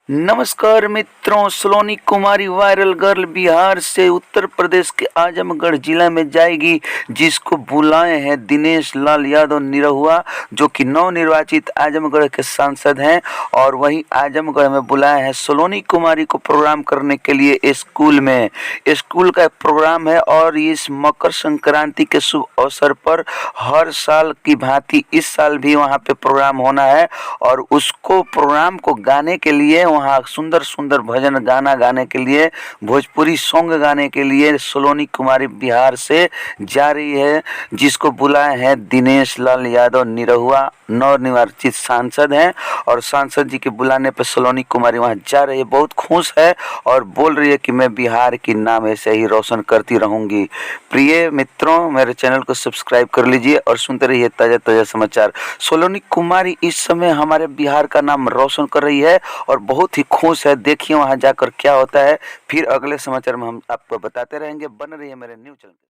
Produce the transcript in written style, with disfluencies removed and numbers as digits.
नमस्कार मित्रों, सलोनी कुमारी viral girl Bihar से उत्तर प्रदेश के आजमगढ़ जिला में जाएगी, जिसको बुलाए हैं दिनेश लाल यादव निरहुआ, जो कि नवनिर्वाचित आजमगढ़ के सांसद हैं। और वहीं आजमगढ़ में बुलाए हैं सलोनी कुमारी को प्रोग्राम करने के लिए स्कूल का प्रोग्राम है। और इस मकर संक्रांति के शुभ अवसर पर हर साल की भांति इस साल भी वहां पे प्रोग्राम होना है। और उसको प्रोग्राम को गाने के लिए, वहाँ सुंदर सुंदर भजन गाना गाने के लिए, भोजपुरी सॉन्ग गाने के लिए सलोनी कुमारी बिहार से जा रही है, जिसको बुलाए हैं दिनेश लाल यादव निरहुआ, नवनिर्वाचित सांसद हैं। और सांसद जी के बुलाने पर सलोनी कुमारी वहाँ जा रही है, बहुत खुश है और बोल रही है कि मैं बिहार की नाम ऐसे ही रोशन करती रहूँगी। प्रिय मित्रों, मेरे चैनल को सब्सक्राइब कर लीजिए और सुनते रहिए ताज़ा ताज़ा समाचार। सलोनी कुमारी इस समय हमारे बिहार का नाम रोशन कर रही है और बहुत ही खुश है। देखिए वहां जाकर क्या होता है। फिर अगले समाचार में हम आपको बताते रहेंगे। बन रही है मेरे न्यूज़ चैनल।